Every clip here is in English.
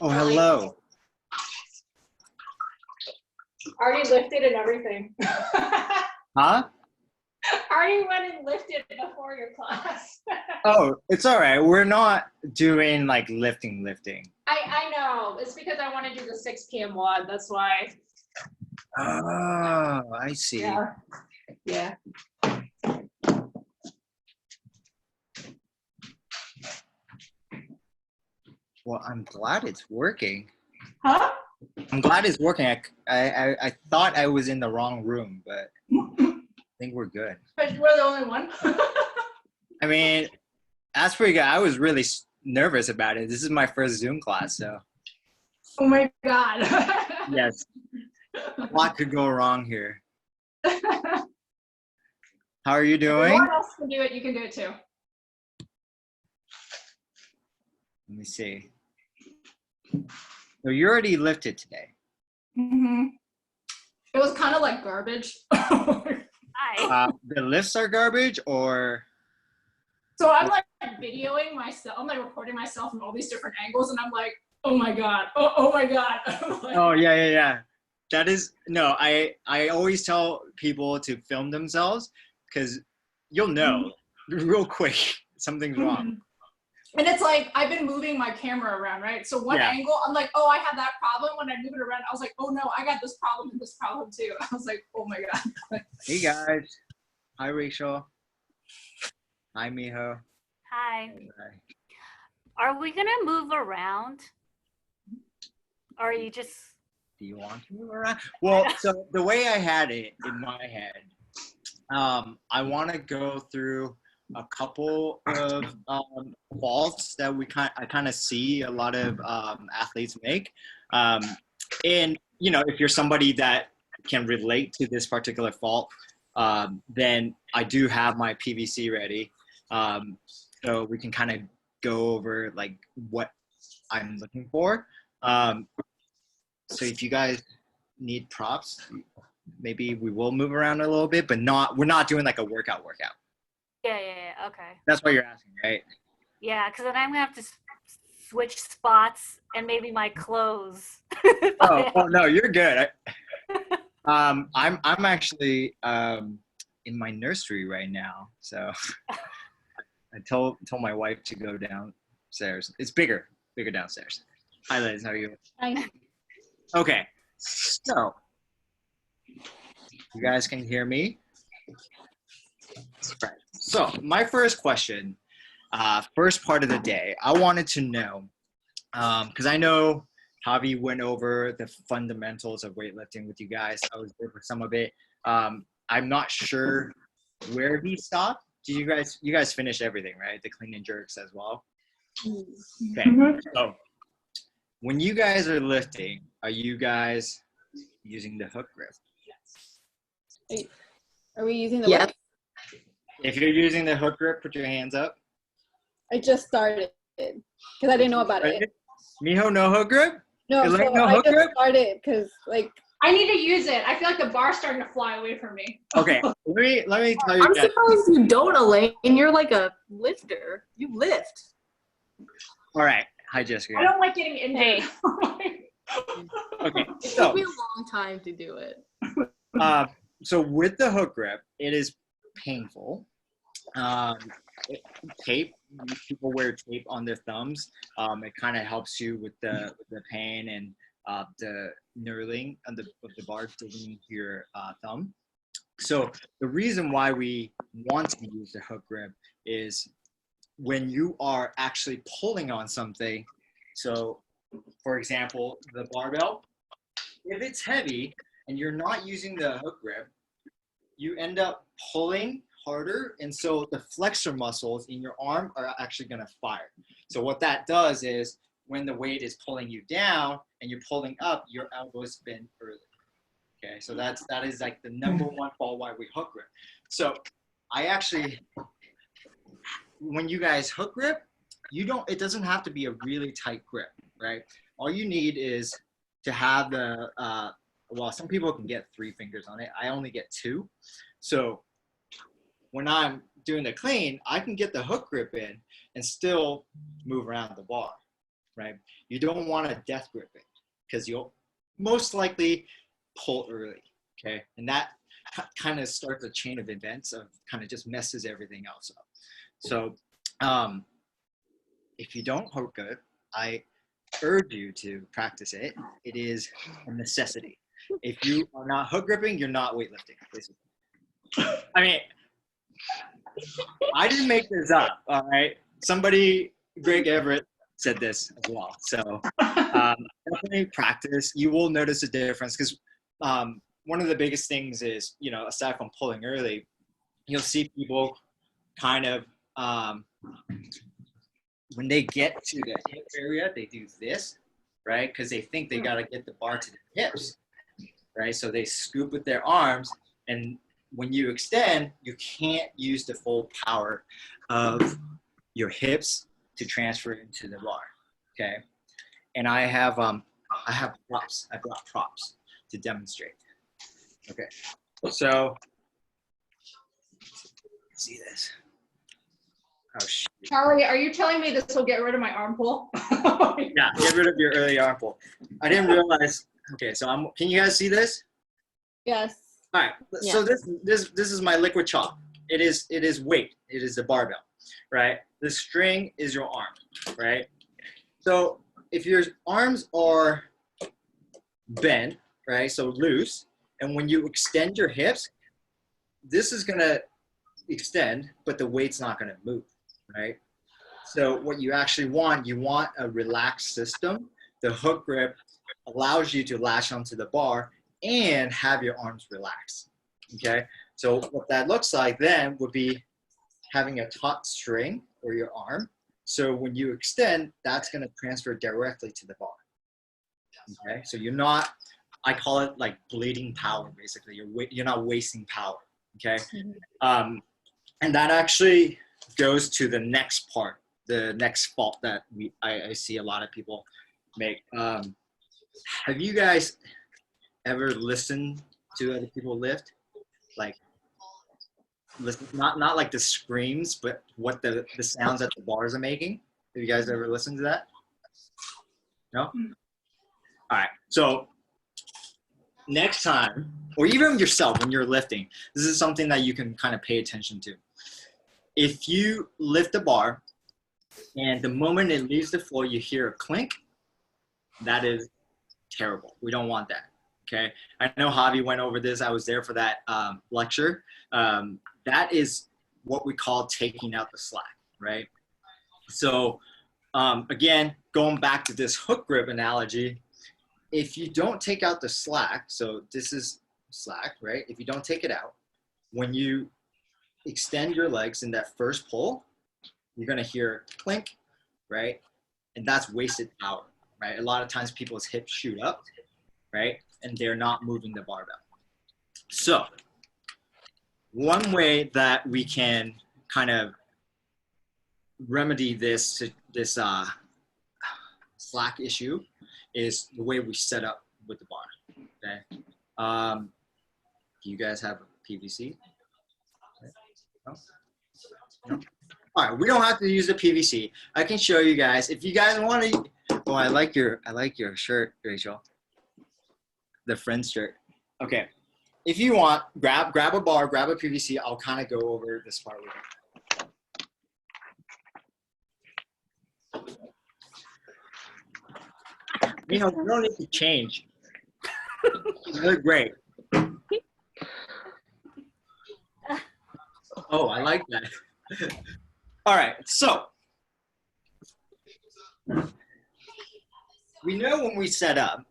Oh, hello. Already lifted and everything. Huh? Already went and lifted before your class. Oh, it's all right. We're not doing like lifting. I know. It's because I want to do the 6 p.m. WOD. That's why. Oh, I see. Yeah. Yeah. Well, I'm glad it's working. Huh? I'm glad it's working. I thought I was in the wrong room, but I think we're good. But we're the only one. I mean, that's pretty good. I was really nervous about it. This is my first Zoom class, so. Oh my God. Yes. A lot could go wrong here. How are you If doing? everyone else can do it, you can do it too. Let me see. So you already lifted today. Mm-hmm. It was kind of like garbage. Hi. The lifts are garbage, or? So I'm like videoing myself. I'm like recording myself from all these different angles, and I'm like, oh my God. Oh my God. Like, Oh, yeah. That is, no, I always tell people to film themselves because you'll know real quick something's wrong. And it's like, I've been moving my camera around, right? So one angle, I'm like, oh, I have that problem. When I move it around, I was like, oh no, I got this problem and this problem too. I was like, oh my God. Hey guys. Hi, Rachel. Hi, Miho. Hi. Hi. Are we gonna move around? Or are you just? Do you want to move around? Well, so the way I had it in my head, I want to go through a couple of faults that I kind of see a lot of athletes make. And, you know, if you're somebody that can relate to this particular fault, then I do have my PVC ready. So we can kind of go over like what I'm looking for. So if you guys need props, maybe we will move around a little bit, but we're not doing like a workout. Yeah, okay. That's what you're asking, right? Yeah, because then I'm gonna have to switch spots and maybe my clothes. Oh no, you're good. I'm actually in my nursery right now, so I told my wife to go downstairs. It's bigger downstairs. Hi, Liz. How are you? Hi. Okay, so you guys can hear me? Right. So my first question, first part of the day, I wanted to know, because I know Javi went over the fundamentals of weightlifting with you guys. I was there for some of it. I'm not sure where he stopped. Did you guys finish everything, right? The clean and jerks as well? Okay, so when you guys are lifting, are you guys using the hook grip? Yes. Are we using the Yes. what? If you're using the hook grip, put your hands up. I just started because I didn't know about it. Miho, no hook grip? No, You like so no I hook just grip? started because like I need to use it. I feel like the bar's starting to fly away from me. Okay, let me tell you I'm guys. surprised you don't, Elaine. You're like a lifter. You lift. All right. Hi, Jessica. I don't like getting injured. Okay, It so took me a long time to do it. so with the hook grip, it is painful. Tape. People wear tape on their thumbs. It kind of helps you with the pain and the knurling of the bar digging into your thumb. So the reason why we want to use the hook grip is when you are actually pulling on something. So, for example, the barbell, if it's heavy and you're not using the hook grip, you end up pulling harder, and so the flexor muscles in your arm are actually going to fire. So what that does is when the weight is pulling you down and you're pulling up, your elbows bend further. Okay, so that is like the number one fault why we hook grip. So I actually, when you guys hook grip, it doesn't have to be a really tight grip, right? All you need is to have the, well, some people can get 3 fingers on it. I only get 2. So when I'm doing the clean, I can get the hook grip in and still move around the bar. right? You don't want to death grip it because you'll most likely pull early, okay? And that kind of starts a chain of events of kind of just messes everything else up. So if you don't hook grip, I urge you to practice it. It is a necessity. If you are not hook gripping, you're not weightlifting, basically. I mean, I didn't make this up, all right? Somebody, Greg Everett, said this as well. So definitely practice. You will notice a difference because one of the biggest things is, you know, aside from pulling early, you'll see people kind of, when they get to the hip area, they do this, right? Because they think they got to get the bar to the hips, right? So they scoop with their arms, and when you extend, you can't use the full power of your hips to transfer into the bar, okay? And I have props. I brought props to demonstrate. Okay, so see this. Oh shit. Charlie, are you telling me this will get rid of my arm pull? Yeah, get rid of your early arm pull. I didn't realize. Okay, so can you guys see this? Yes. All right. Yeah. So this is my liquid chalk. It is weight. It is a barbell, right? The string is your arm, right? So if your arms are bent, right, so loose, and when you extend your hips, this is gonna extend, but the weight's not gonna move, right? So what you actually want, you want a relaxed system. The hook grip allows you to latch onto the bar and have your arms relaxed, okay? So what that looks like then would be having a taut string or your arm. So when you extend, that's gonna transfer directly to the bar, okay? So you're not, I call it like bleeding power, basically. You're not wasting power, okay? And that actually goes to the next part, the next fault that I see a lot of people make. Have you guys ever listened to other people lift? Like, listen, not like the screams, but what the sounds that the bars are making? Have you guys ever listened to that? No? All right. So next time, or even yourself when you're lifting, this is something that you can kind of pay attention to. If you lift a bar and the moment it leaves the floor, you hear a clink, that is terrible. We don't want that, okay? I know Javi went over this. I was there for that lecture. That is what we call taking out the slack, right? So again, going back to this hook grip analogy, if you don't take out the slack, so this is slack, right? If you don't take it out, when you extend your legs in that first pull, you're gonna hear clink, right? And that's wasted power, right? A lot of times people's hips shoot up, right? And they're not moving the barbell. So one way that we can kind of remedy this slack issue is the way we set up with the bar, okay? Do you guys have a PVC? No? No? All right, we don't have to use the PVC. I can show you guys. If you guys want to, oh, I like your shirt, Rachel. The Friends shirt. Okay, if you want, grab a bar, grab a PVC. I'll kind of go over this part with you. You know, you don't need to change. You look great. Oh, I like that. All right, so we know when we set up,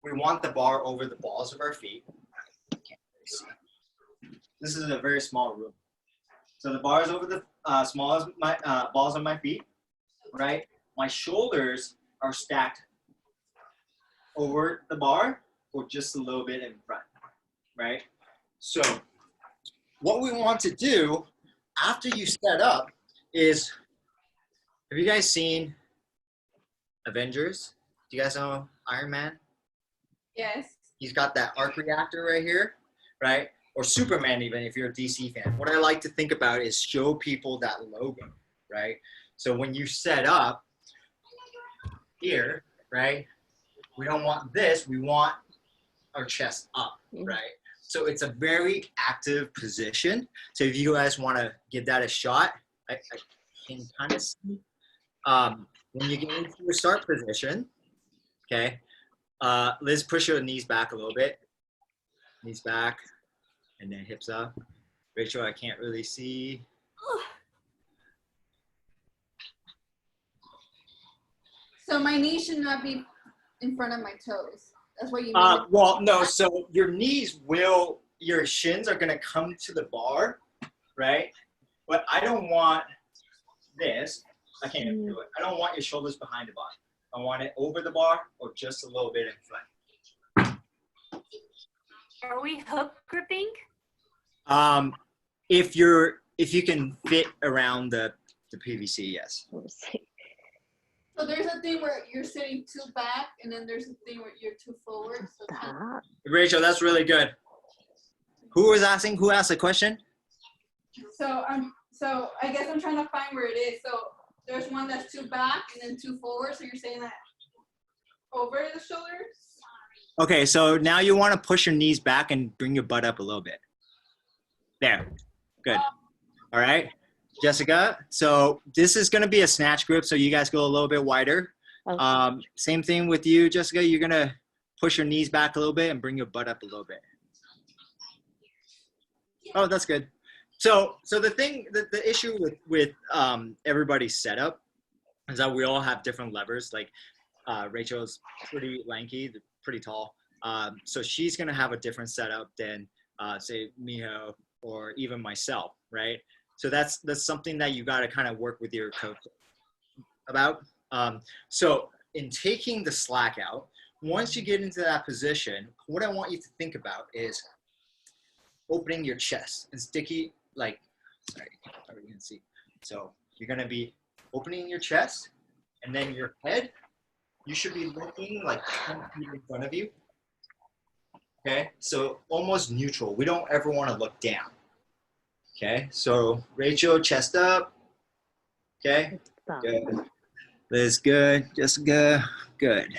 we want the bar over the balls of our feet. Can't really see. This is a very small room. So the bar is over the smallest my balls of my feet, right? My shoulders are stacked over the bar or just a little bit in front, right? So what we want to do after you set up is, have you guys seen Avengers? Do you guys know Iron Man? Yes. He's got that arc reactor right here, right? Or Superman even, if you're a DC fan. What I like to think about is show people that logo, right? So when you set up here, right, we don't want this, we want our chest up, right? So it's a very active position. So if you guys want to give that a shot, I can kind of see. When you get into your start position, okay, Liz, push your knees back a little bit. Knees back, and then hips up. Rachel, I can't really see. So my knee should not be in front of my toes. That's what you mean. Well, no, so your knees will, your shins are going to come to the bar, right? But I don't want this. I can't even do it. I don't want your shoulders behind the bar. I want it over the bar or just a little bit in front. Are we hook gripping? If you can fit around the PVC, yes. So there's a thing where you're sitting too back, and then there's a thing where you're too forward. So Rachel, that's really good. Who was asking? Who asked the question? So I guess I'm trying to find where it is. So there's one that's too back and then too forward. So you're saying that over the shoulders? Okay, so now you want to push your knees back and bring your butt up a little bit. There. Good. All right. Jessica, so this is going to be a snatch grip, so you guys go a little bit wider. Okay. Same thing with you, Jessica. You're going to push your knees back a little bit and bring your butt up a little bit. Oh, that's good. So the issue with everybody's setup is that we all have different levers. Like Rachel's pretty lanky, pretty tall. So she's going to have a different setup than, say, Miho or even myself, right? So that's something that you got to kind of work with your coach about. So in taking the slack out, once you get into that position, what I want you to think about is opening your chest and sticky, like, sorry, you can see. So you're going to be opening your chest, and then your head, you should be looking like 10 feet in front of you. Okay, so almost neutral. We don't ever want to look down. Okay, so Rachel, chest up. Okay, good. Liz, good. Jessica, good.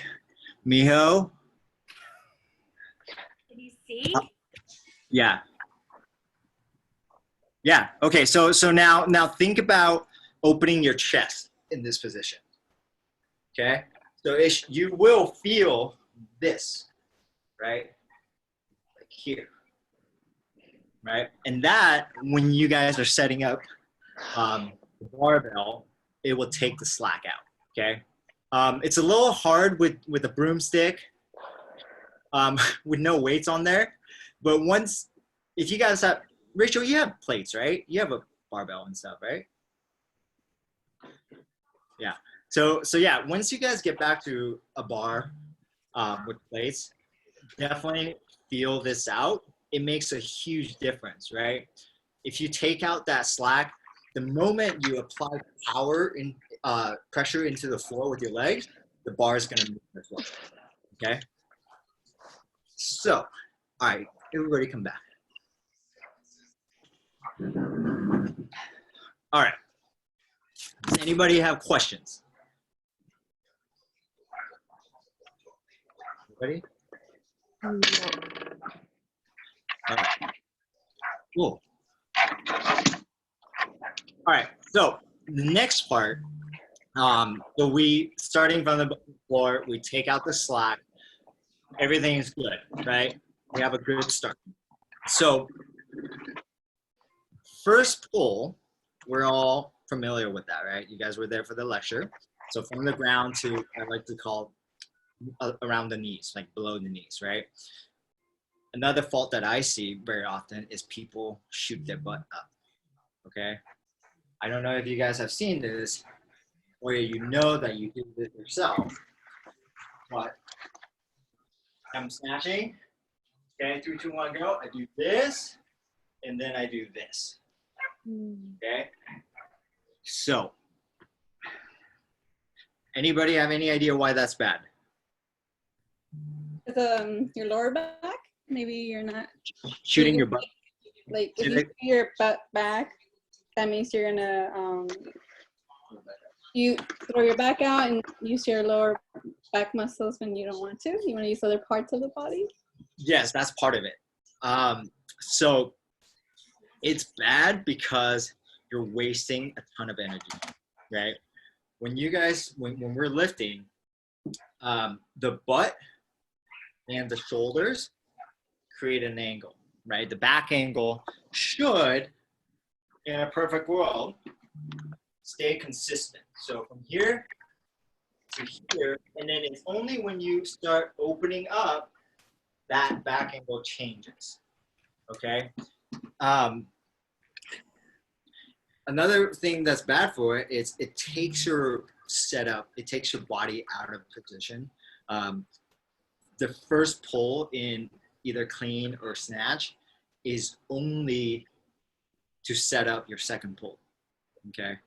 Miho. Can you see? Yeah. Yeah. Okay. So now think about opening your chest in this position. Okay. So you will feel this, right? Like here. Right. And that, when you guys are setting up the barbell, it will take the slack out. Okay. It's a little hard with a broomstick with no weights on there. But if you guys have, Rachel, you have plates, right? You have a barbell and stuff, right? Yeah. So yeah, once you guys get back to a bar with plates, definitely feel this out. It makes a huge difference, right? If you take out that slack, the moment you apply power and pressure into the floor with your legs, the bar is going to move as well. Okay. So, all right, everybody come back. All right. Does anybody have questions? Ready? All right. Cool. All right. So the next part, so we, starting from the floor, we take out the slack. Everything is good, right? We have a good start. So first pull, we're all familiar with that, right? You guys were there for the lecture. So from the ground to, I like to call around the knees, like below the knees, right? Another fault that I see very often is people shoot their butt up, okay? I don't know if you guys have seen this, or you know that you did this yourself, but I'm snatching, okay, 3, 2, 1, go. I do this, and then I do this, okay? So, anybody have any idea why that's bad? Your lower back, maybe you're not Shooting your butt. Like if you shoot your butt back, that means you're gonna You throw your back out and use your lower back muscles when you don't want to? You want to use other parts of the body? Yes, that's part of it. So it's bad because you're wasting a ton of energy, right? When we're lifting, the butt and the shoulders create an angle, right? The back angle should, in a perfect world, stay consistent. So from here to here, and then it's only when you start opening up that back angle changes, okay? Another thing that's bad for it is it takes your setup, it takes your body out of position. The first pull in either clean or snatch is only to set up your second pull, okay?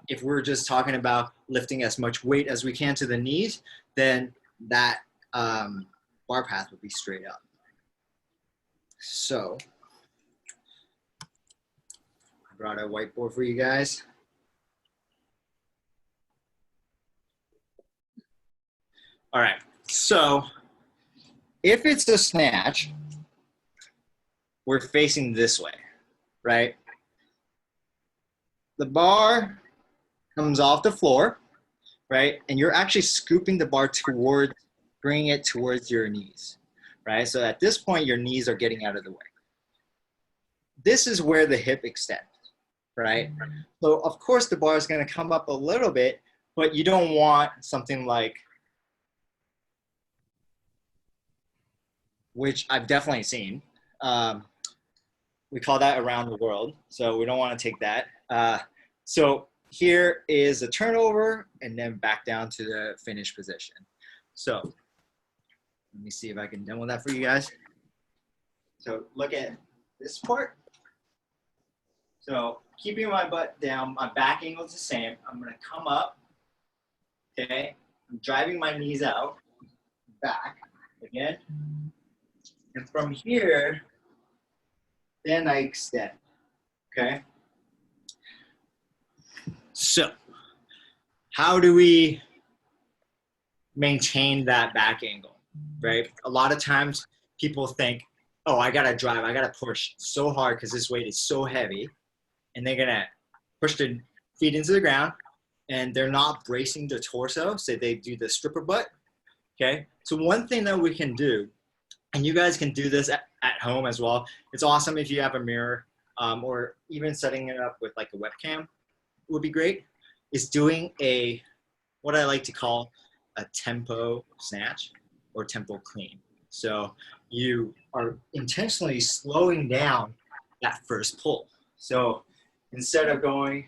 If we're just talking about lifting as much weight as we can to the knees, then that bar path would be straight up. So I brought a whiteboard for you guys. All right, so if it's a snatch, we're facing this way, right? The bar comes off the floor, right? And you're actually scooping the bar towards, bringing it towards your knees, right? So at this point, your knees are getting out of the way. This is where the hip extends, right? So of course the bar is gonna come up a little bit, but you don't want something like, which I've definitely seen. We call that around the world, so we don't want to take that. So here is a turnover and then back down to the finish position. So let me see if I can demo that for you guys. So look at this part. So keeping my butt down, my back angle is the same. I'm gonna come up, okay? I'm driving my knees out, back again. And from here, then I extend, okay? So how do we maintain that back angle, right? A lot of times people think, oh, I gotta drive, I gotta push so hard because this weight is so heavy, and they're gonna push their feet into the ground and they're not bracing the torso, so they do the stripper butt, okay? So one thing that we can do, and you guys can do this at home as well. It's awesome if you have a mirror or even setting it up with like a webcam would be great, is doing what I like to call a tempo snatch or tempo clean. So you are intentionally slowing down that first pull. So instead of going,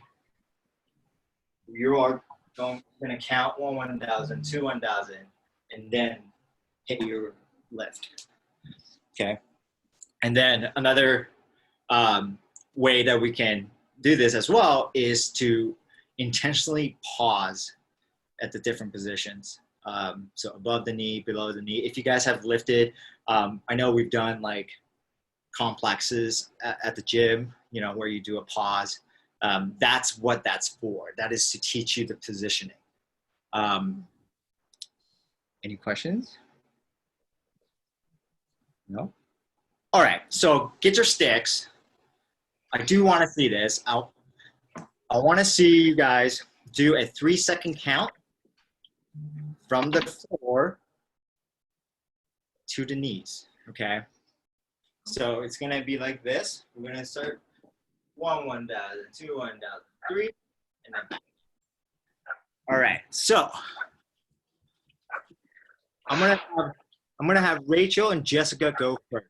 you are going to count 1,000, 2 1,000, and then hit your lift. Okay. And then another way that we can do this as well is to intentionally pause at the different positions. So above the knee, below the knee. If you guys have lifted, I know we've done like complexes at the gym, you know, where you do a pause. That's what that's for. That is to teach you the positioning. Any questions? No? All right, so get your sticks. I do want to see this. I want to see you guys do a 3-second count from the floor to the knees, okay? So it's going to be like this. We're going to start 1 1,000, 2 1,000, 3, and then back. All right, so I'm gonna have Rachel and Jessica go first.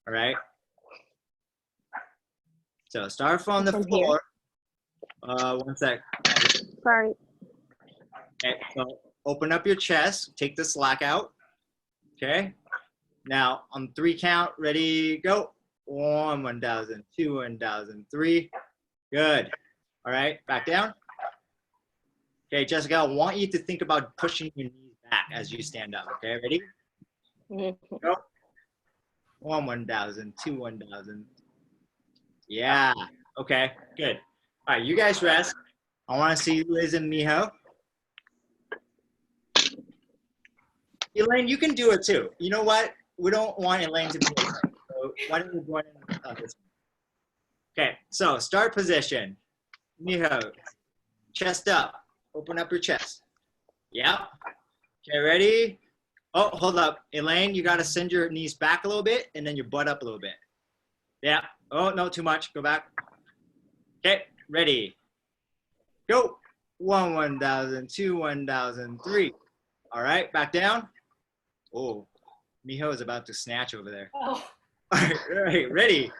All right. So start from the floor. 1 sec. Sorry. Okay. So open up your chest. Take the slack out. Okay. Now on 3 count. Ready? Go. 1 1,000, 2 1,000, 3. Good. All right. Back down. Okay, Jessica. I want you to think about pushing your knees back as you stand up. Okay. Ready? Go. 1 1,000, 2 1,000. Yeah. Okay. Good. All right. You guys rest. I want to see Liz and Miho. Elaine, you can do it too. You know what? We don't want Elaine to be late, so why don't you join in on this one? Okay, so start position. Miho, chest up. Open up your chest. Yep. Okay, ready? Oh, hold up. Elaine, you got to send your knees back a little bit and then your butt up a little bit. Yeah. Oh, no, too much. Go back. Okay, ready. Go. 1,000, 2, 1,000, 3. All right, back down. Oh, Miho is about to snatch over there. Oh. All right, ready.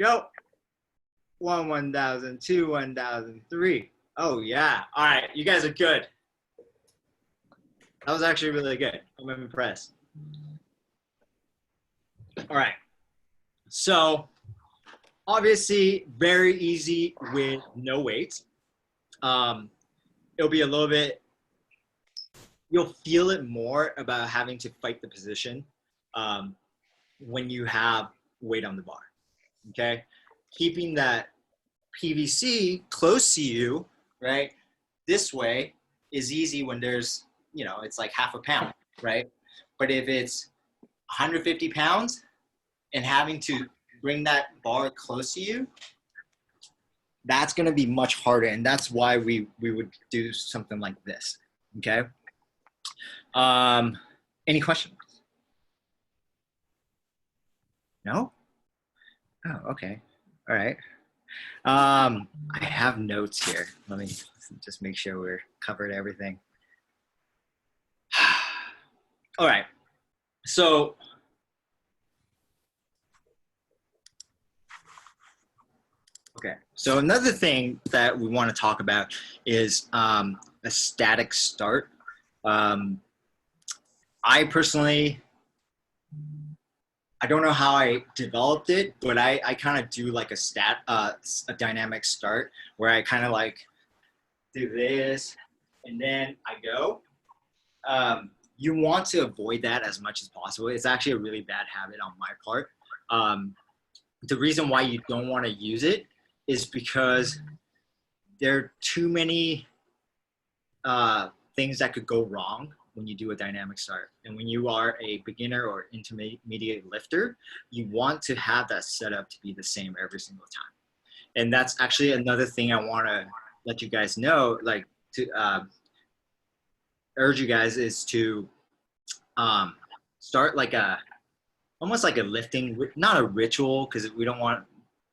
Go. 1,000, 2, 1,000, 3. Oh, yeah. All right, you guys are good. That was actually really good. I'm impressed. All right. So, obviously, very easy with no weights. It'll be a little bit, you'll feel it more about having to fight the position when you have weight on the bar, okay? Keeping that PVC close to you, right, this way is easy when there's, you know, it's like half a pound, right? But if it's 150 pounds and having to bring that bar close to you, that's going to be much harder. And that's why we would do something like this. Okay. Any questions? No? Oh, okay. All right. I have notes here. Let me just make sure we're covered everything. All right. So okay. So another thing that we want to talk about is a static start. I personally, I don't know how I developed it, but I kind of do like a dynamic start where I kind of like do this and then I go. You want to avoid that as much as possible. It's actually a really bad habit on my part. The reason why you don't want to use it is because there are too many things that could go wrong when you do a dynamic start. And when you are a beginner or intermediate lifter, you want to have that setup to be the same every single time. And that's actually another thing I want to let you guys know, like to urge you guys is to start like almost like a lifting, not a ritual, because we don't want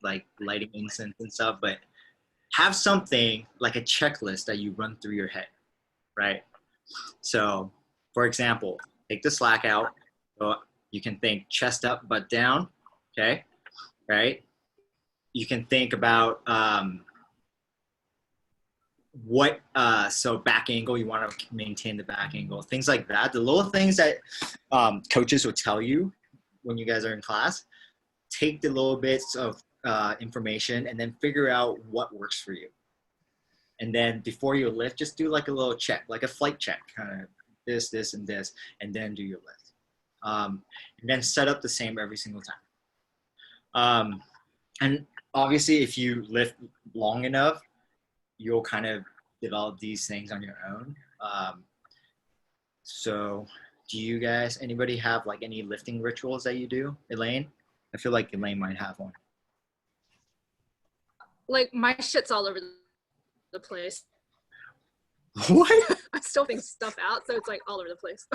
like lighting incense and stuff, but have something like a checklist that you run through your head, right? So, for example, take the slack out. So you can think chest up, butt down, okay, right? You can think about so back angle, you want to maintain the back angle, things like that. The little things that coaches will tell you when you guys are in class, take the little bits of information and then figure out what works for you. And then before you lift, just do like a little check, like a flight check, kind of this, this, and this, and then do your lift. And then set up the same every single time. And obviously, if you lift long enough, you'll kind of develop these things on your own. So do you guys, anybody have like any lifting rituals that you do? Elaine? I feel like Elaine might have one. Like my shit's all over the place. What? I'm still thinking stuff out, so it's like all over the place.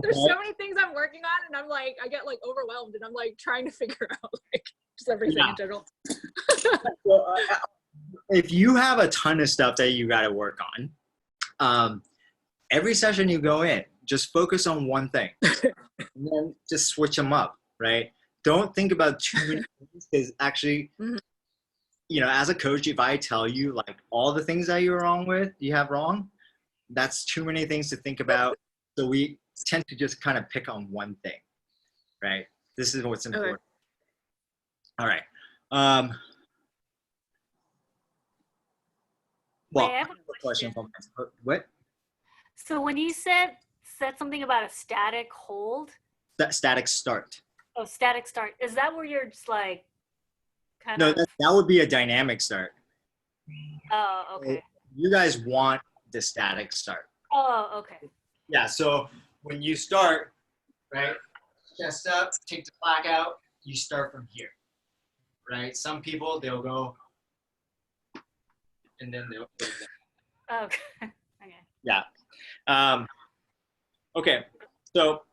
There's so many things I'm working on, and I'm like, I get like overwhelmed, and I'm like trying to figure out like just everything in general. Well, if you have a ton of stuff that you got to work on, every session you go in, just focus on one thing, and then just switch them up, right? Don't think about too many things, because actually, you know, as a coach, if I tell you like all the things that you have wrong, that's too many things to think about. So we tend to just kind of pick on one thing, right? This is what's important. Okay. All right. Well, I have a question. What? So when you said something about a static hold? Static start. Oh, static start. Is that where you're just like kind No, of? that would be a dynamic start. Oh, okay. You guys want the static start. Oh, okay. Yeah, so when you start, right, chest up, take the plaque out, you start from here, right? Some people, they'll go, and then they'll go there. Okay. Okay. Yeah. Okay, so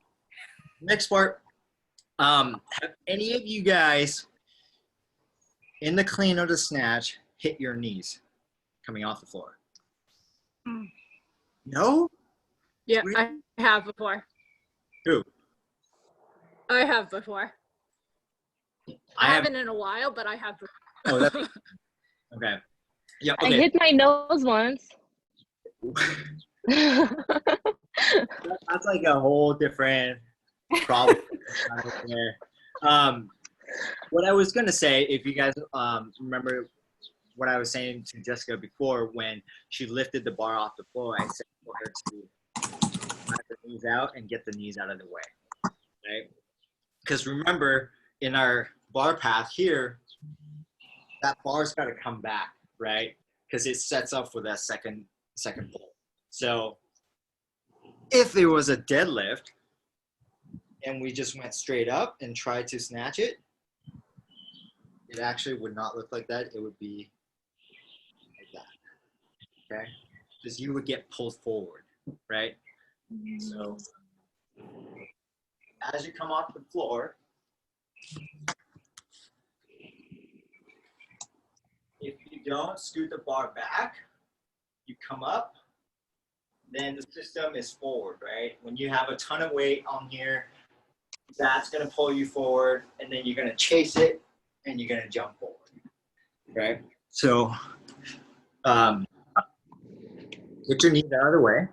next part, have any of you guys in the clean or the snatch hit your knees coming off the floor? No? Yeah, I have before. Who? I have before. I haven't in a while, but I have before. Oh, that's okay. Yeah, I okay. hit my nose once. That's like a whole different problem. What I was gonna say, if you guys remember what I was saying to Jessica before, when she lifted the bar off the floor, I said for her to knock the knees out and get the knees out of the way, right? Because remember, in our bar path here, that bar's got to come back, right? Because it sets up for that second pull. So if there was a deadlift and we just went straight up and tried to snatch it, it actually would not look like that. It would be like that, okay? Because you would get pulled forward, right? So as you come off the floor, if you don't scoot the bar back, you come up, then the system is forward, right? When you have a ton of weight on here, that's gonna pull you forward, and then you're gonna chase it, and you're gonna jump forward, right? So, get your knees out of the way.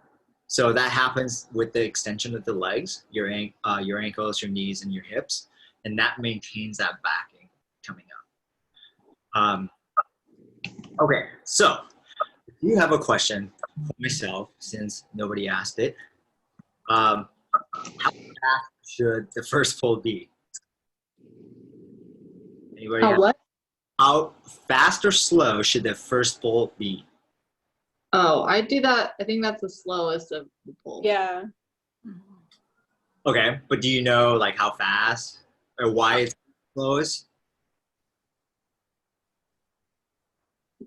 So that happens with the extension of the legs, your ankles, your knees, and your hips, and that maintains that backing coming up. Okay, so if you have a question for myself, since nobody asked it, how fast should the first pull be? Anybody have- What? How fast or slow should the first pull be? Oh, I do that. I think that's the slowest of the pulls. Yeah. Okay, but do you know like how fast or why it's slowest?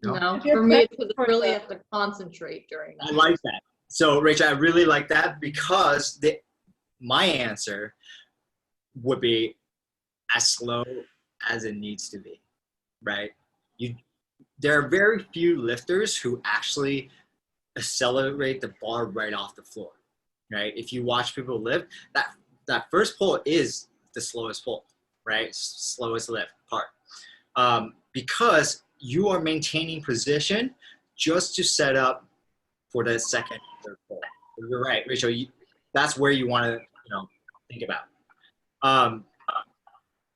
No, for me, it's because I really have to concentrate during I that. like that. So, Rachel, I really like that because my answer would be as slow as it needs to be, right? There are very few lifters who actually accelerate the bar right off the floor, right? If you watch people lift, that first pull is the slowest pull, right? Slowest lift part. Because you are maintaining position just to set up for the second, third pull. You're right, Rachel. That's where you want to, think about.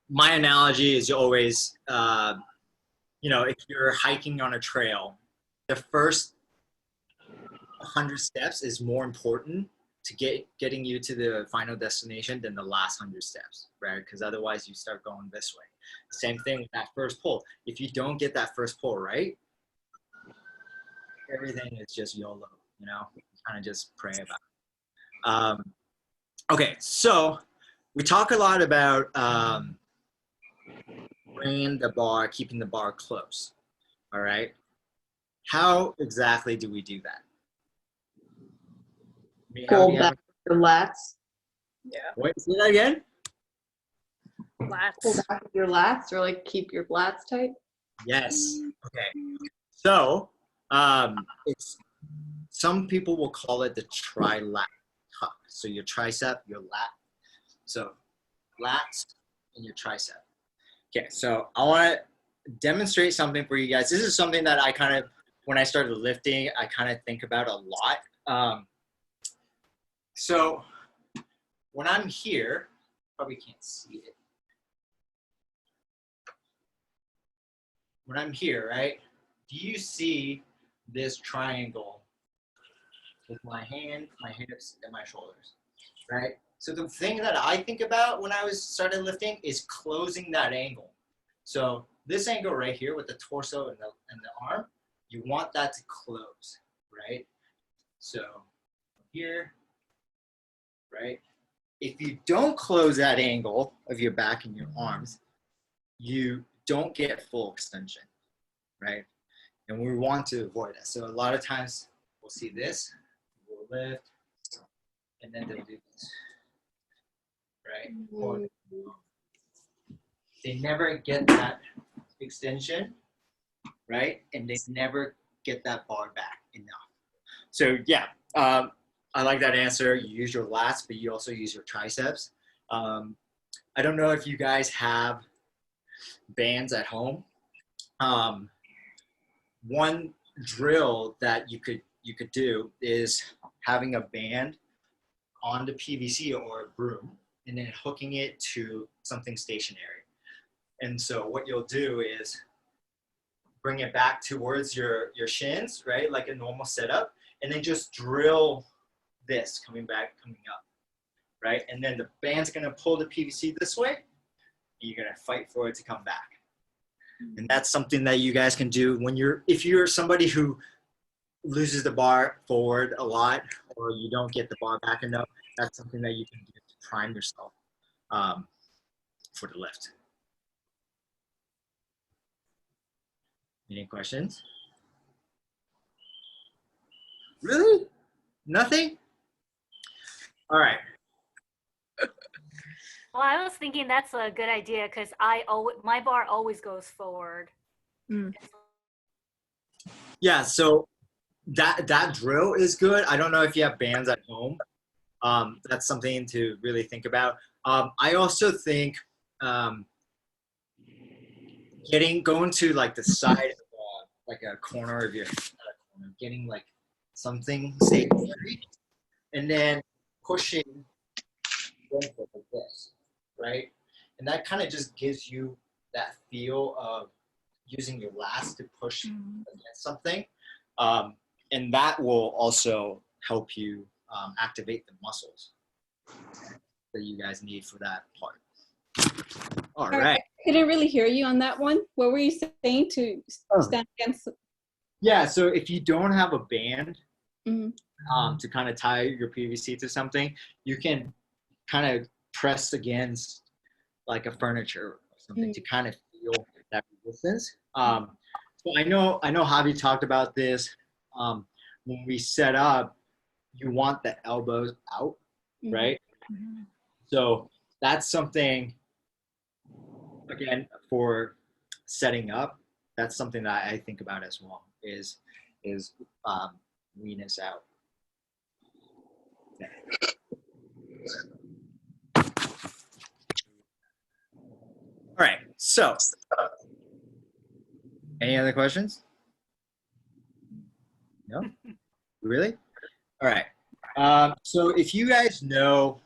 My analogy is always, if you're hiking on a trail, the first 100 steps is more important to getting you to the final destination than the last 100 steps, right? Because otherwise you start going this way. Same thing with that first pull. If you don't get that first pull right, everything is just YOLO, kind of just pray about it. Okay, so we talk a lot about bringing the bar, keeping the bar close, all right? How exactly do we do that? Pull back your lats. Yeah. Wait, say that again? Pull Lats. back your lats, or like keep your lats tight. Yes. Okay. So, some people will call it the tri-lat tuck. So your tricep, your lat. So lats and your tricep. Okay. So I want to demonstrate something for you guys. This is something that I when I started lifting, I kind of think about a lot. So when I'm here, probably can't see it. When I'm here, right? Do you see this triangle with my hand, my hips, and my shoulders, right? So the thing that I think about when I started lifting is closing that angle. So this angle right here with the torso and the arm, you want that to close, right? So here, right? If you don't close that angle of your back and your arms, you don't get full extension, right? And we want to avoid that. So a lot of times we'll see this, we'll lift, and then they'll do this, right? Or they never get that extension, right? And they never get that bar back enough. So yeah, I like that answer. You use your lats, but you also use your triceps. I don't know if you guys have bands at home. One drill that you could do is having a band on the PVC or a broom and then hooking it to something stationary. And so what you'll do is bring it back towards your shins, right? Like a normal setup, and then just drill this coming up, right? And then the band's gonna pull the PVC this way, and you're gonna fight for it to come back. And that's something that you guys can do when if you're somebody who loses the bar forward a lot, or you don't get the bar back enough, that's something that you can do to prime yourself for the lift. Any questions? Really? Nothing? All right. Well, I was thinking that's a good idea because my bar always goes forward. Yeah, so that drill is good. I don't know if you have bands at home. That's something to really think about. I also think going to like the side of like a corner of your getting like something stationary, and then pushing like this, right? And that kind of just gives you that feel of using your lats to push against something. And that will also help you activate the muscles that you guys need for that part. All right. I didn't really hear you on that one. What were you saying to stand against? Yeah, so if you don't have a band to kind of tie your PVC to something, you can kind of press against like a furniture or something to kind of feel that resistance. So I know Javi talked about this. When we set up, you want the elbows out, right? So that's something, again, for setting up, that's something that I think about as well, is lean us out. All right, so any other questions? No? Really? All right. So if you guys know,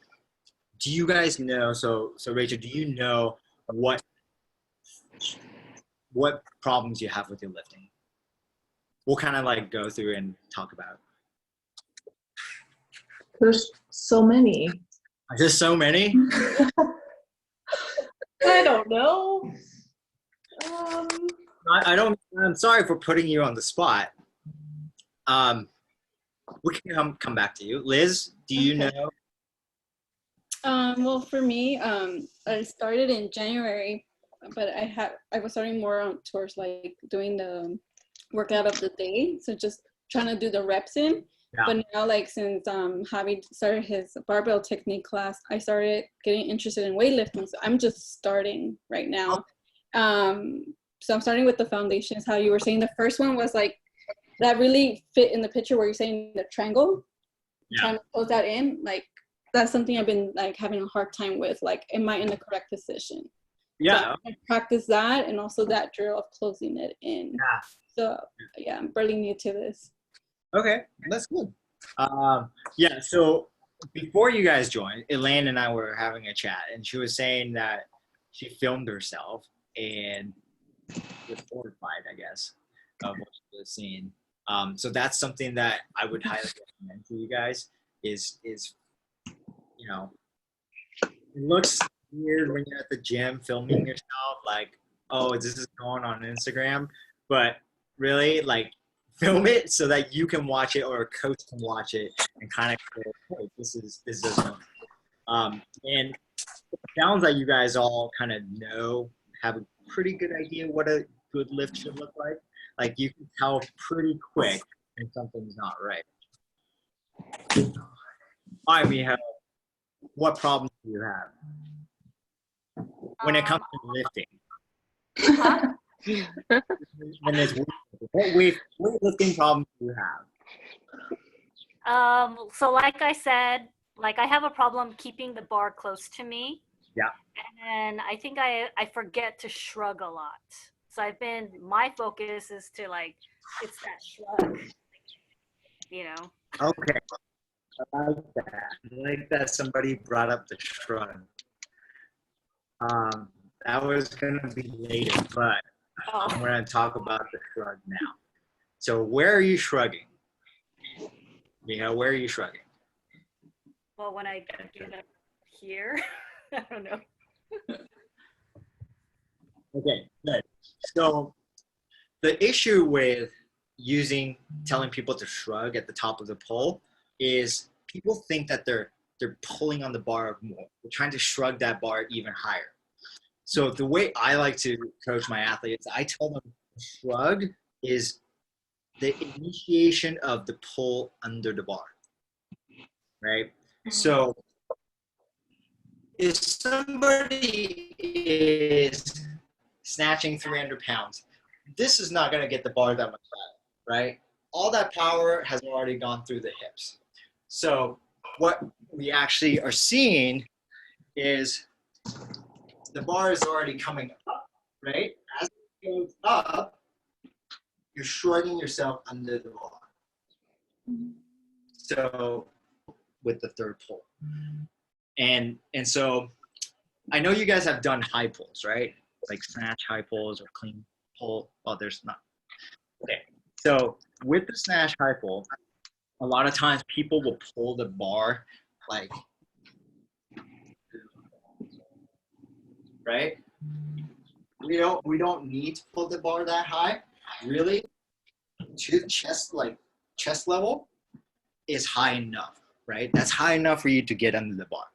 so Rachel, do you know what problems you have with your lifting? We'll kind of like go through and talk about. There's so many. There's so many? I don't know. I'm sorry for putting you on the spot. We can come back to you. Liz, do you know? Well, for me, I started in January, but I was starting more towards like doing the workout of the day, so just trying to do the reps in. Yeah. But now, like since Javi started his barbell technique class, I started getting interested in weightlifting. So I'm just starting right now. So I'm starting with the foundations. How you were saying the first one was like that really fit in the picture where you're saying the triangle. Yeah. Trying to close that in, like that's something I've been like having a hard time with. Like, am I in the correct position? Yeah. So I practice that and also that drill of closing it in. Yeah. So yeah, I'm barely new to this. Okay, that's good. Yeah, so before you guys joined, Elaine and I were having a chat, and she was saying that she filmed herself and was horrified, I guess, of what she was seeing. So that's something that I would highly recommend to you guys is you know, it looks weird when you're at the gym filming yourself, like, oh, this is going on Instagram, but really, like, film it so that you can watch it or a coach can watch it and kind of go, hey, this is and it sounds like you guys all kind of have a pretty good idea what a good lift should look like. Like you can tell pretty quick when something's not right. All right, Miha, what problems do you have when it comes to lifting? Huh? When there's what weightlifting problems do you have? So like I said, like I have a problem keeping the bar close to me. Yeah. And I think I forget to shrug a lot. So my focus is to like, it's that shrug, you know? Okay. I like that. I like that somebody brought up the shrug. That was gonna be later, but I'm gonna talk about the shrug now. So where are you shrugging? Where are you shrugging? Well, when I get up here, I don't know. Okay, good. So the issue with telling people to shrug at the top of the pole is people think that they're pulling on the bar more. They're trying to shrug that bar even higher. So the way I like to coach my athletes, I tell them shrug is the initiation of the pull under the bar, right? So if somebody is snatching 300 pounds, this is not going to get the bar that much better, right? All that power has already gone through the hips. So what we actually are seeing is the bar is already coming up, right? As it goes up, you're shrugging yourself under the bar. So with the third pull. And so I know you guys have done high pulls, right? Like snatch high pulls or clean pull. Oh, there's not. Okay. So with the snatch high pull, a lot of times people will pull the bar like, right? We don't need to pull the bar that high. Really, to chest level is high enough, right? That's high enough for you to get under the bar.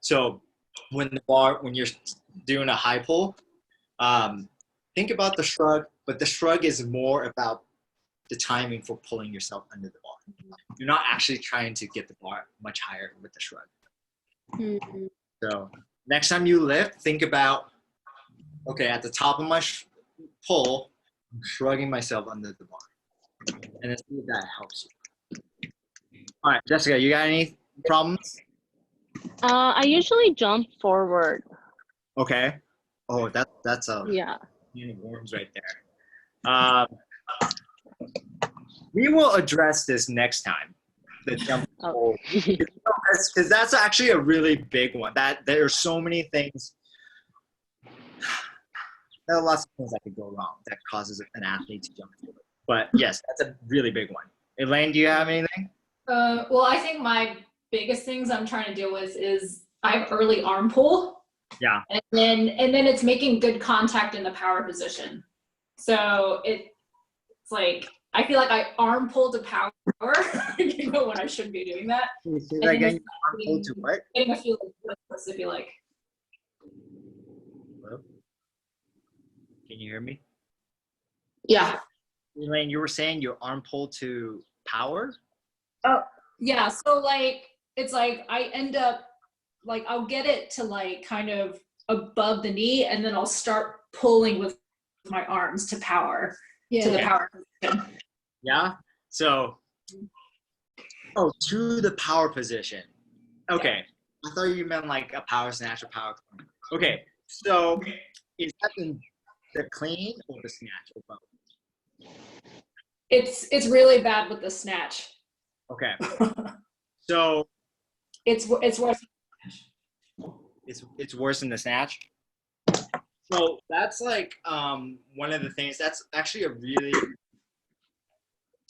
So when you're doing a high pull, think about the shrug, but the shrug is more about the timing for pulling yourself under the bar. You're not actually trying to get the bar much higher with the shrug. Mm-hmm. So next time you lift, think about, okay, at the top of my pull, I'm shrugging myself under the bar. And then see if that helps you. All right, Jessica, you got any problems? I usually jump forward. Okay. Oh, that's a Yeah. can of worms right there. We will address this next time. The jump Oh. because that's actually a really big one. That there are so many things. There are lots of things that could go wrong that causes an athlete to jump forward. But yes, that's a really big one. Elaine, do you have anything? Well, I think my biggest things I'm trying to deal with is I have early arm pull. Yeah. And then it's making good contact in the power position. So it's like I feel like I arm pull to power, when I shouldn't be doing that. Again, arm pull to what? Getting a feel like this, if you like. Hello? Can you hear me? Yeah. Elaine, you were saying your arm pull to power? Oh, yeah. So like it's like I end up like I'll get it to like kind of above the knee, and then I'll start pulling with my arms to power to the power position. Yeah. So, to the power position. Okay. Yeah. I thought you meant like a power snatch or power clean. Okay. So, is that the clean or the snatch or both? It's really bad with the snatch. Okay. So it's worse. It's worse than the snatch. So that's like one of the things. That's actually a really.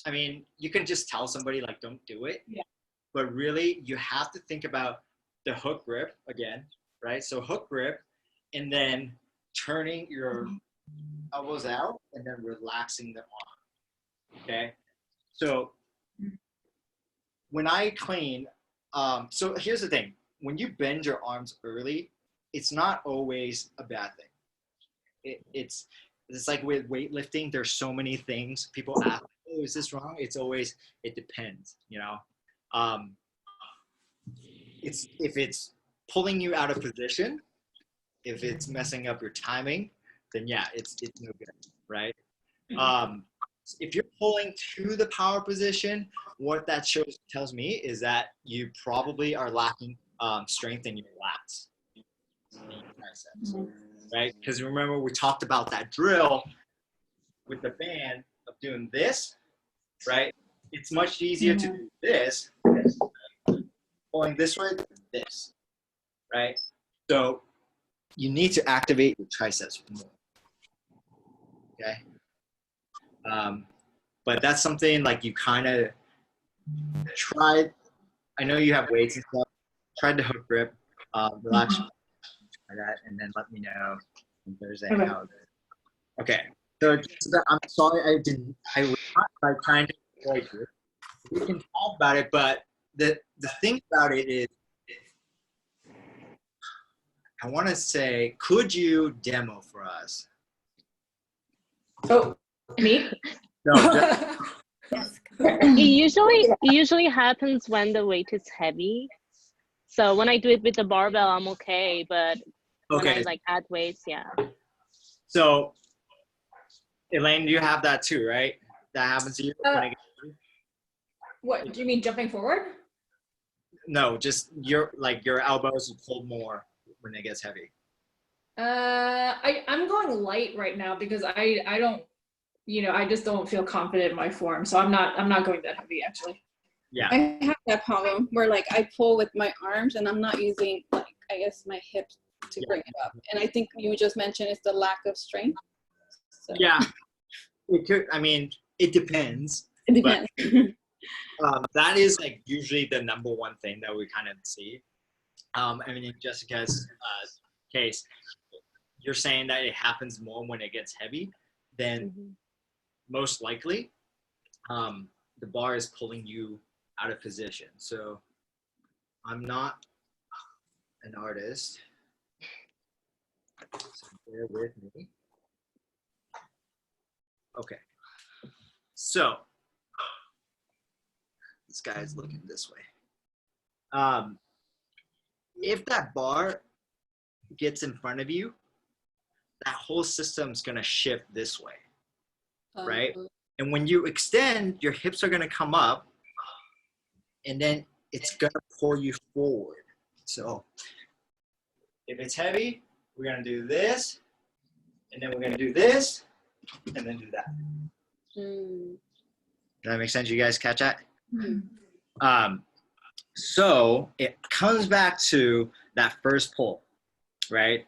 I mean, you can just tell somebody like don't do it. Yeah. But really, you have to think about the hook grip again, right? So hook grip, and then turning your elbows out, and then relaxing the arm. Okay. So when I clean, so here's the thing. When you bend your arms early, it's not always a bad thing. It's like with weightlifting, there's so many things people ask, oh, is this wrong? It's always, it depends, you know? If it's pulling you out of position, if it's messing up your timing, then yeah, it's no good, right? If you're pulling to the power position, what that tells me is that you probably are lacking strength in your lats, triceps, right? Because remember we talked about that drill with the band of doing this, right? It's much easier to do this, pulling this way than this, right? So you need to activate your triceps more, okay? But that's something like you kind of tried. I know you have weights and stuff. Tried to hook grip, relax, try that, and then let me know on Thursday how it is. Okay. So I'm sorry I was not like trying to avoid you. We can talk about it, but the thing about it is, I want to say, could you demo for us? Oh, me? No. It usually happens when the weight is heavy. So when I do it with the barbell, I'm okay, but when I like add weights, yeah. So, Elaine, you have that too, right? That happens to you? What do you mean, jumping forward? No, just your elbows pull more when it gets heavy. I'm going light right now because I don't, I just don't feel confident in my form, so I'm not going that heavy actually. Yeah. I have that problem where like I pull with my arms and I'm not using like I guess my hips to bring it up. And I think you just mentioned it's the lack of strength. So. Yeah. It could. I mean, it depends. It depends. But, that is like usually the number one thing that we kind of see. I mean, in Jessica's case, you're saying that it happens more when it gets heavy, then most likely the bar is pulling you out of position. So I'm not an artist, so bear with me. Okay, so this guy is looking this way. If that bar gets in front of you, that whole system's gonna shift this way, right? And when you extend, your hips are gonna come up, and then it's gonna pull you forward. So if it's heavy, we're gonna do this, and then we're gonna do this, and then do that. Does that make sense? You guys catch that? So it comes back to that first pull, right?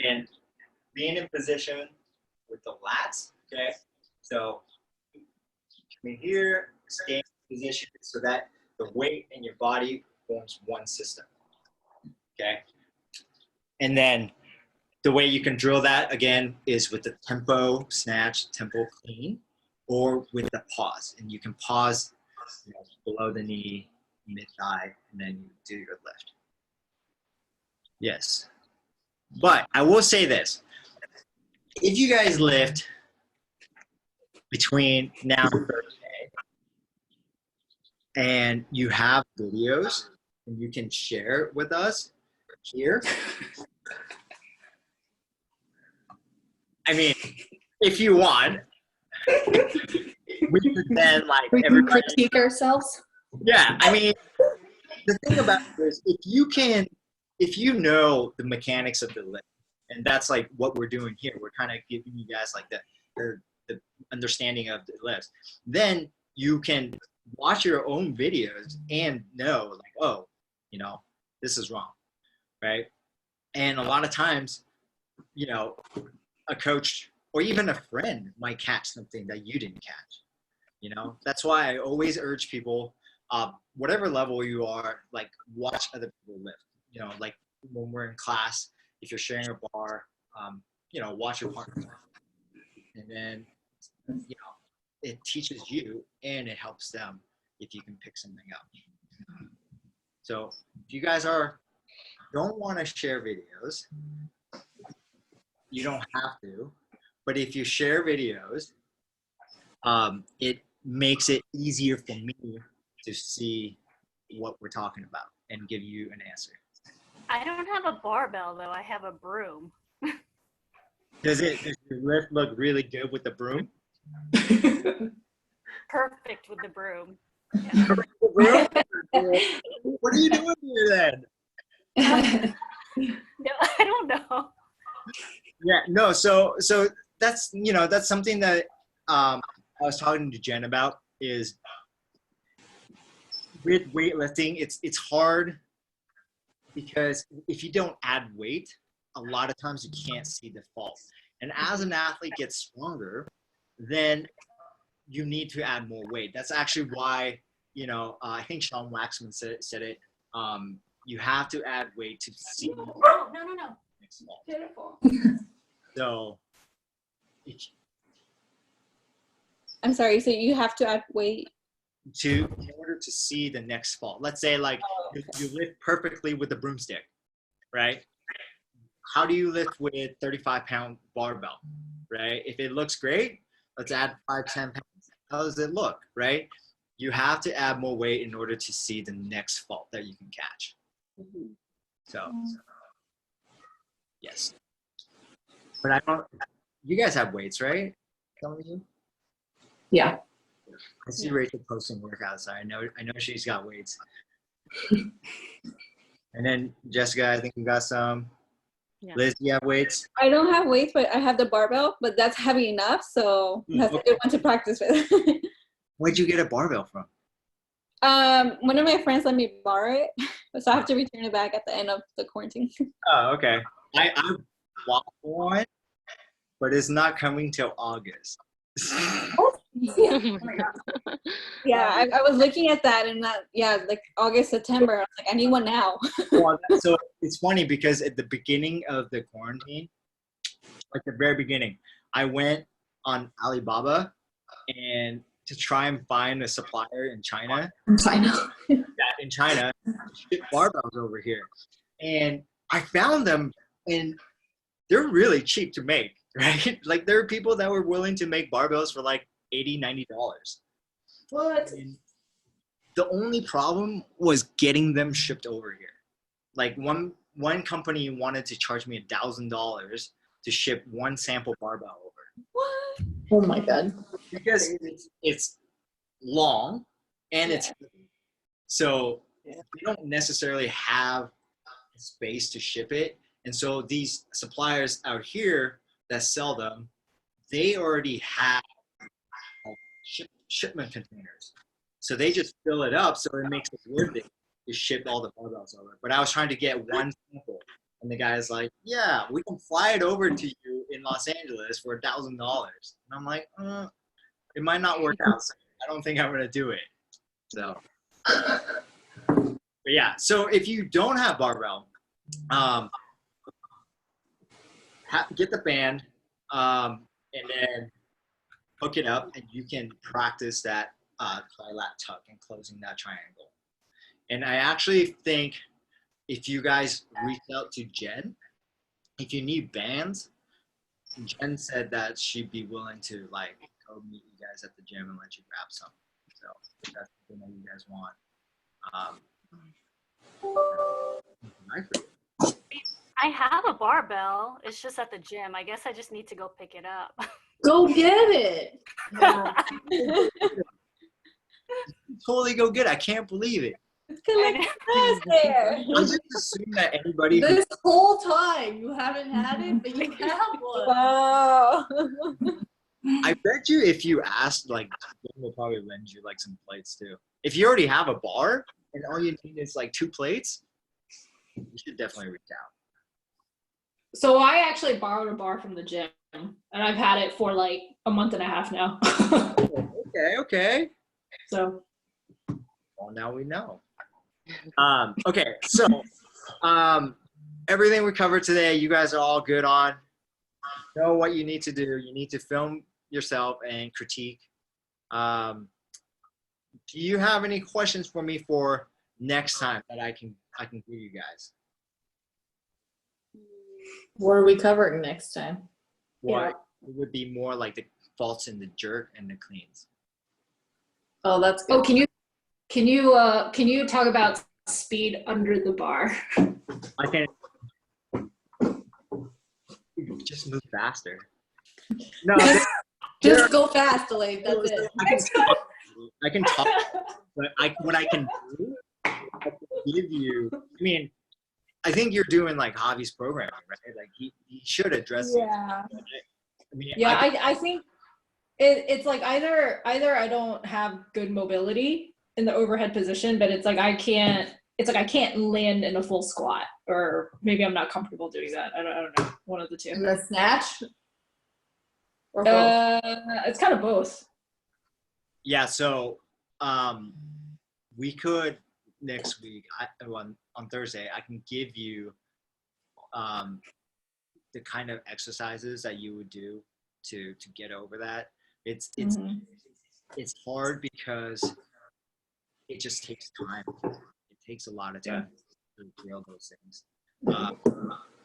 And being in position with the lats, okay? So come in here, stay in position so that the weight in your body forms one system, okay? And then the way you can drill that, again, is with the tempo snatch, tempo clean, or with the pause. And you can pause below the knee, mid-thigh, and then you do your lift. Yes. But I will say this. If you guys lift between now and Thursday, and you have videos, and you can share with us here. I mean, if you want, we could then like we can critique ourselves. Yeah, I mean, the thing about it is, if you know the mechanics of the lift, and that's like what we're doing here, we're kind of giving you guys like the understanding of the lifts, then you can watch your own videos and know like, oh, this is wrong, right? And a lot of times, a coach or even a friend might catch something that you didn't catch. That's why I always urge people, whatever level you are, like watch other people lift. Like when we're in class, if you're sharing a bar, watch your partner. And then, it teaches you and it helps them if you can pick something up. So if you guys don't want to share videos, you don't have to, but if you share videos, it makes it easier for me to see what we're talking about and give you an answer. I don't have a barbell though. I have a broom. Does your lift look really good with the broom? Perfect with the broom. What are you doing here then? No, I don't know. Yeah, no. So that's that's something that I was talking to Jen about is with weightlifting. It's hard because if you don't add weight, a lot of times you can't see the fault. And as an athlete gets stronger, then you need to add more weight. That's actually why I think Sean Waxman said it. You have to add weight to see. No. Beautiful. So. I'm sorry. So you have to add weight in order to see the next fault. Let's say like you lift perfectly with the broomstick, right? How do you lift with 35-pound barbell, right? If it looks great, let's add 5-10 pounds. How does it look, right? You have to add more weight in order to see the next fault that you can catch. So yes, but you guys have weights, right? Some of you? Yeah. I see Rachel posting workouts. So I know she's got weights. And then Jessica, I think you got some. Yeah. Liz, do you have weights? I don't have weights, but I have the barbell, but that's heavy enough, so that's a good one to practice with. Where'd you get a barbell from? One of my friends let me borrow it, so I have to return it back at the end of the quarantine. Oh, okay. I bought one, but it's not coming till August. Yeah, I was looking at that and like August, September. I was like, I need one now. Well, so it's funny because at the beginning of the quarantine, like the very beginning, I went on Alibaba and to try and find a supplier in China. In China. In China, ship barbells over here. And I found them and they're really cheap to make, right? Like there are people that were willing to make barbells for like $80, $90. What? And the only problem was getting them shipped over here. Like one company wanted to charge me $1,000 to ship one sample barbell over. What? Oh my God. Because it's long and it's heavy. So they don't necessarily have space to ship it. And so these suppliers out here that sell them, they already have shipment containers. So they just fill it up so it makes it worth it to ship all the barbells over. But I was trying to get one sample. And the guy's like, yeah, we can fly it over to you in Los Angeles for $1,000. And I'm like, it might not work out. So I don't think I'm going to do it. So, but yeah. So if you don't have barbell, get the band and then hook it up and you can practice that tri-lat tuck and closing that triangle. And I actually think if you guys reach out to Jen, if you need bands, Jen said that she'd be willing to like go meet you guys at the gym and let you grab some. So if that's something that you guys want. I have a barbell. It's just at the gym. I guess I just need to go pick it up. Go get it. Yeah. Totally go get it. I can't believe it. It's there. I just assume that anybody This whole time you haven't had it, but you have one. Wow. I bet you if you asked, like, Jen will probably lend you like some plates too. If you already have a bar and all you need is like 2 plates, you should definitely reach out. So I actually borrowed a bar from the gym, and I've had it for like a month and a half now. Okay. So. Well, now we know. Okay, so everything we covered today, you guys are all good on. Know what you need to do. You need to film yourself and critique Do you have any questions for me for next time that I can give you guys? What are we covering next time? What it would be more like the faults in the jerk and the cleans. Oh, that's good. Oh, can you talk about speed under the bar? I can just move faster. No, Just go fast, Elaine. That's it. I can talk, but what I can do, I can give you. I mean, I think you're doing like Javi's programming, right? Like he should address it. Yeah. I mean, Yeah, I think it's like either I don't have good mobility in the overhead position, but it's like I can't land in a full squat, or maybe I'm not comfortable doing that. I don't know. One of the two. In the snatch? Or both? It's kind of both. Yeah, so we could next week on Thursday I can give you the kind of exercises that you would do to get over that. It's hard because it just takes time. It takes a lot of time to drill those things.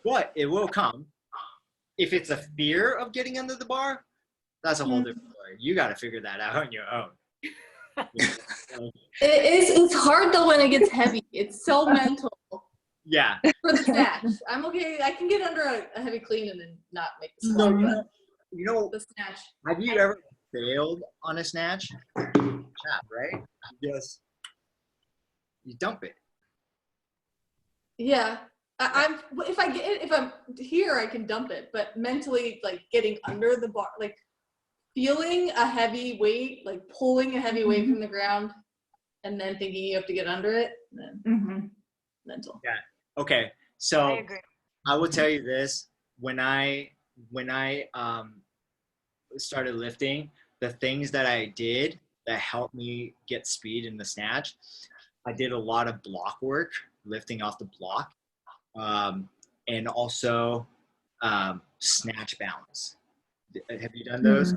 But it will come. If it's a fear of getting under the bar, that's a whole different story. You got to figure that out on your own. It's hard though when it gets heavy. It's so mental. Yeah. For the snatch, I'm okay. I can get under a heavy clean and then not make the squat. No, you know, The snatch. have you ever failed on a snatch? Yeah, right? You dump it. Yeah. If I'm here, I can dump it. But mentally, like getting under the bar, like feeling a heavy weight, like pulling a heavy weight from the ground, and then thinking you have to get under it, then mental. Yeah. Okay. So I agree. I will tell you this: when I started lifting, the things that I did that helped me get speed in the snatch, I did a lot of block work, lifting off the block, and also snatch balance. Have you done those?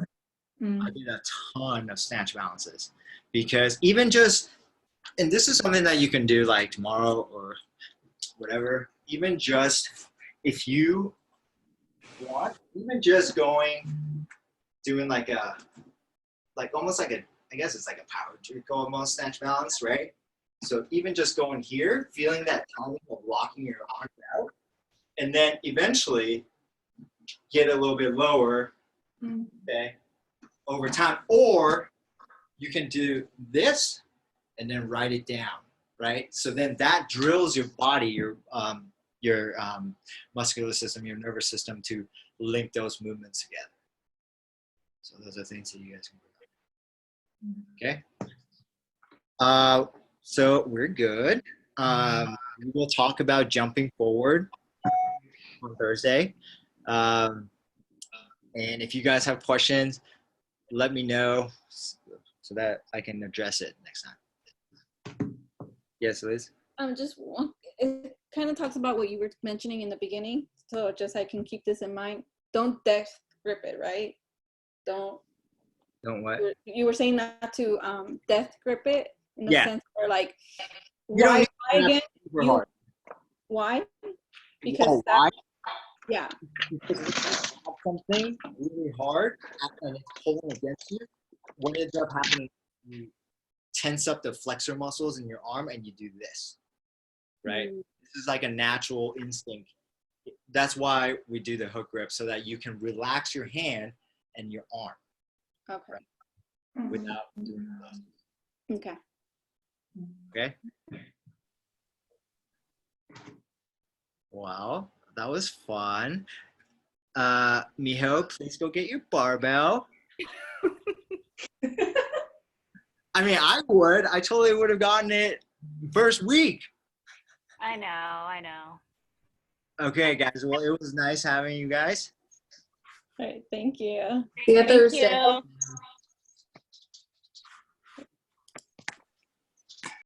I did a ton of snatch balances because even just, and this is something that you can do like tomorrow or whatever, even just if you want, even just doing like almost like I guess it's like a power trick almost snatch balance, right? So even just going here, feeling that timing of locking your arms out, and then eventually get a little bit lower, okay, over time. Or you can do this and then write it down, right? So then that drills your body, your muscular system, your nervous system to link those movements together. So those are things that you guys can work on. Okay. So we're good. We will talk about jumping forward on Thursday. And if you guys have questions, let me know so that I can address it next time. Yes, Liz? It kind of talks about what you were mentioning in the beginning. So just I can keep this in mind. Don't death grip it, right? Don't what? You were saying not to death grip it in the sense where like Why again? Why? Because why? Yeah. Because if you have something really hard and it's pulling against you, what ends up happening, you tense up the flexor muscles in your arm and you do this, right? This is like a natural instinct. That's why we do the hook grip, so that you can relax your hand and your arm. Okay. Right? Without doing this. Okay. Okay. Well, that was fun. Miho, please go get your barbell. I mean, I totally would have gotten it first week. I know. Okay, guys. Well, it was nice having you guys. All right. Thank you. See you Thank Thursday. you.